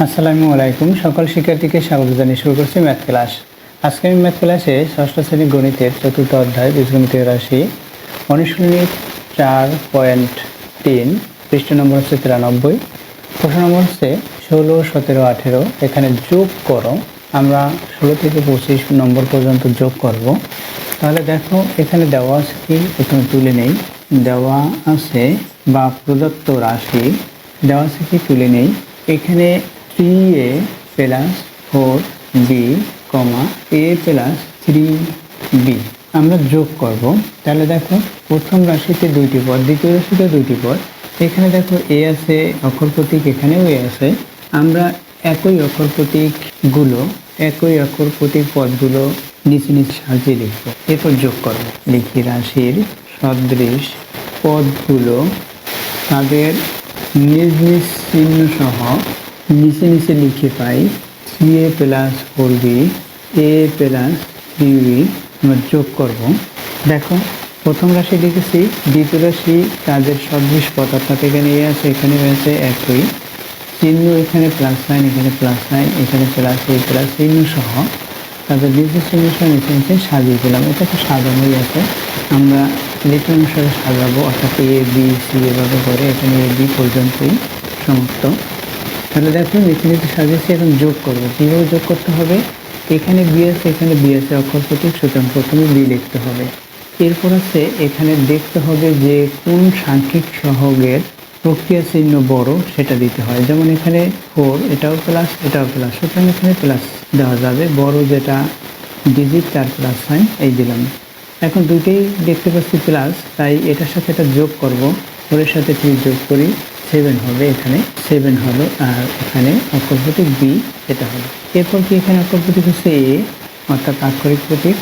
আসসালামু আলাইকুম। সকল শিক্ষার্থীকে স্বাগত জানিয়ে শুরু করছি ম্যাথ ক্লাস। আজকে আমি ম্যাথ ক্লাসে ষষ্ঠ শ্রেণী গণিতের চতুর্থ অধ্যায় বীজগণিতীয় রাশি অনুশীলনী 4.3 পৃষ্ঠ নম্বর হচ্ছে 93, প্রশ্ন নম্বর হচ্ছে 16, 17, 18। এখানে যোগ করো। আমরা 16 থেকে 25 নম্বর পর্যন্ত যোগ করব। তাহলে দেখো এখানে দেওয়া আছে কি, প্রথমে তুলে নেই। দেওয়া আছে বা প্রদত্ত রাশি দেওয়া আছে কি, তুলে নেই। এখানে 3a plus 4b, a plus 3b আমরা যোগ করব। তাহলে দেখো প্রথম রাশিতে দুইটি পদ, দ্বিতীয় রাশিতে দুইটি পদ। এখানে দেখো a আছে অক্ষর প্রতীক, এখানেও a আছে। আমরা একই অক্ষর প্রতীক পদগুলো নিচে নিচে সাজিয়ে লিখব, এরপর যোগ করব। লিখি রাশির সদৃশ পদগুলো তাদের নিজ নিজ চিহ্ন সহ নিচে নিচে লিখে পাই 3a plus 4b, a plus 3b আমরা যোগ করব। দেখো প্রথম রাশি লিখেছি, দ্বিতীয় রাশি তাদের সদৃশ পদ, অর্থাৎ এখানে a আছে, এখানে রয়েছে একই চিহ্ন, এখানে প্লাস সাইন, এখানে প্লাস সাইন, এখানে প্লাস a প্লাস চিহ্ন সহ তাদের নির্দিষ্ট চিহ্ন সহ নিচে নিচে সাজিয়ে দিলাম। এটা তো সাজানোই আছে, আমরা লেটার অনুসারে সাজাবো, অর্থাৎ a b c এভাবে করে এখানে a b পর্যন্তই সমাপ্ত। তাহলে দেখো নিচে নিচে সাজিয়েছি, এখন যোগ করবো। কীভাবে যোগ করতে হবে? এখানে বি আছে, এখানে বি আছে অক্ষর প্রতীক, সুতরাং প্রথমে বি লিখতে হবে। এরপর আছে এখানে দেখতে হবে যে কোন সাংখ্যিক সহগের প্রক্রিয়া চিহ্ন বড় সেটা দিতে হয়। যেমন এখানে 4, এটাও প্লাস এটাও প্লাস, সুতরাং এখানে প্লাস দেওয়া যাবে। বড় যেটা ডিজিট তার প্লাস সাইন এই দিলাম। এখন দুইটাই দেখতে পাচ্ছি প্লাস, তাই এটার সাথে এটা যোগ করব। 4 এর সাথে 3 যোগ করি, 7 হবে, এখানে 7 হলো। আর এখানে অক্ষর প্রতীক বি, এটা হলো। এরপর কি এখানে অক্ষর প্রতীক হচ্ছে এ, অর্থাৎ আক্ষরিক প্রতীক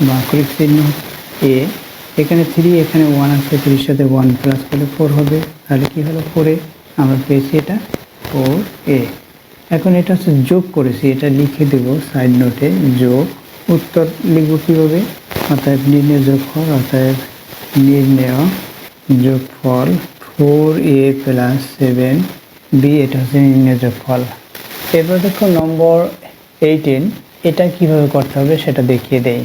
বা আক্ষরিক চিহ্ন এ। এখানে 3, এখানে 1 আছে, 3 সাথে 1 প্লাস করলে 4 হবে। তাহলে কি হলো 4a, আমরা পেয়েছি এটা 4a। এখন এটা হচ্ছে যোগ করেছি, এটা লিখে দেব সাইড নোটে, যোগ। উত্তর লিখব কীভাবে? অতএব নির্ণয় যোগফল, অতএব নির্ণয় যোগফল 4a প্লাস 7b, এটা হচ্ছে নির্ণয় যোগফল। এরপর দেখো নম্বর 18, এটা কিভাবে করতে হবে সেটা দেখিয়ে দেই।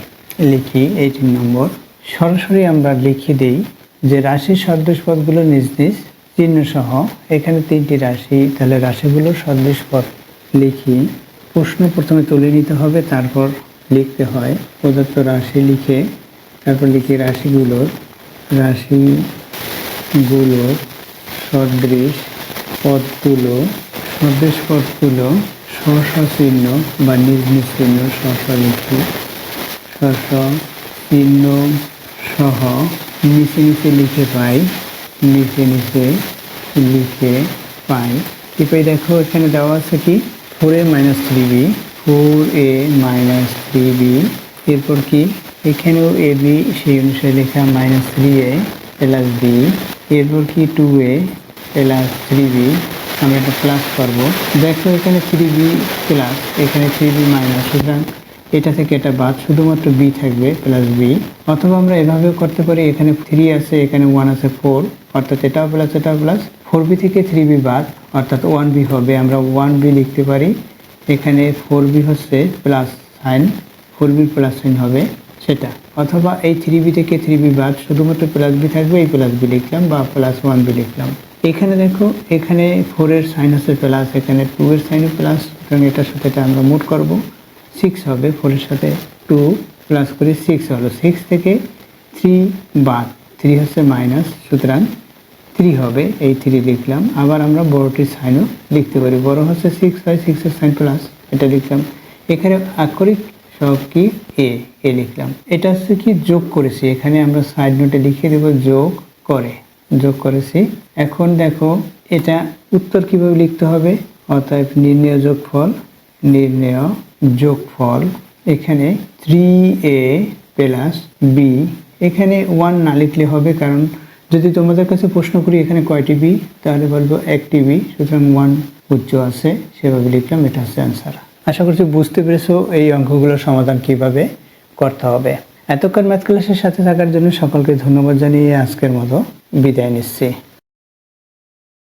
লিখি 18 নম্বর। সরাসরি আমরা লিখে দেই যে রাশির সদৃশ পদগুলো নিজ নিজ চিহ্ন সহ। এখানে 3টি রাশি, তাহলে রাশিগুলোর সদৃশ পদ লিখি। প্রশ্ন প্রথমে তুলে নিতে হবে, তারপর লিখতে হয়। প্রদত্ত রাশি লিখে তারপর লিখি রাশিগুলোর সদৃশ পদগুলো স্ব চিহ্ন বা নিজ নিজ চিহ্ন লিখি, চিহ্ন সহ নিচে নিচে লিখে পাই, কি পাই? দেখো এখানে দেওয়া আছে কি, 4a minus 3b, 4a minus 3b। এরপর কি এখানেও a b সেই অনুসারে লেখা, মাইনাস 3a প্লাস b। এরপর কি 2a প্লাস 3b, আমরা এটা প্লাস করবো। দেখো এখানে 3b প্লাস, এখানে 3b মাইনাস, সুতরাং এটা থেকে এটা বাদ, শুধুমাত্র b থাকবে প্লাস b। অথবা আমরা এভাবেও করতে পারি, এখানে 3 আছে, এখানে 1 আছে, 4, অর্থাৎ এটাও প্লাস এটাও প্লাস। 4b থেকে 3b বাদ, অর্থাৎ 1b হবে, আমরা 1b লিখতে পারি। এখানে 4b হচ্ছে plus sign, 4b plus sign হবে সেটা। অথবা এই 3b থেকে 3b বাদ, শুধুমাত্র প্লাস b থাকবে, এই প্লাস b লিখলাম বা প্লাস 1b লিখলাম। এখানে দেখো এখানে 4 এর সাইন আছে প্লাস, এখানে 2 এর সাইনও প্লাস, সুতরাং এটার সাথে এটা আমরা মোট করব, 6 হবে। 4 এর সাথে 2 প্লাস করে 6 হলো। 6 থেকে 3 বাদ, 3 হচ্ছে মাইনাস, সুতরাং 3 হবে, এই 3 লিখলাম। আবার আমরা বড়টির সাইনও লিখতে পারি, বড় হচ্ছে 6 হয়, 6 এর সাইন প্লাস, এটা লিখলাম। এখানে আক্ষরিক সব কি এ লিখলাম। এটা হচ্ছে কি যোগ করেছি, এখানে আমরা সাইড নোটে লিখে দেব যোগ করেছি। এখন দেখো এটা উত্তর কিভাবে লিখতে হবে, অতএব নির্ণয় যোগফল এখানে 3a প্লাস b, এখানে 1 না লিখলে হবে, কারণ যদি তোমাদের কাছে প্রশ্ন করি এখানে কয়টি b, তাহলে বলবো একটি b, সুতরাং 1 উচ্চ আছে, সেভাবে লিখলাম। এটা হচ্ছে অ্যান্সার। আশা করছি বুঝতে পেরেছো এই অঙ্কগুলোর সমাধান কিভাবে করতে হবে। এতক্ষণ ম্যাথ ক্লাসের সাথে থাকার জন্য সকলকে ধন্যবাদ জানিয়ে আজকের মতো বিদায় নিচ্ছি।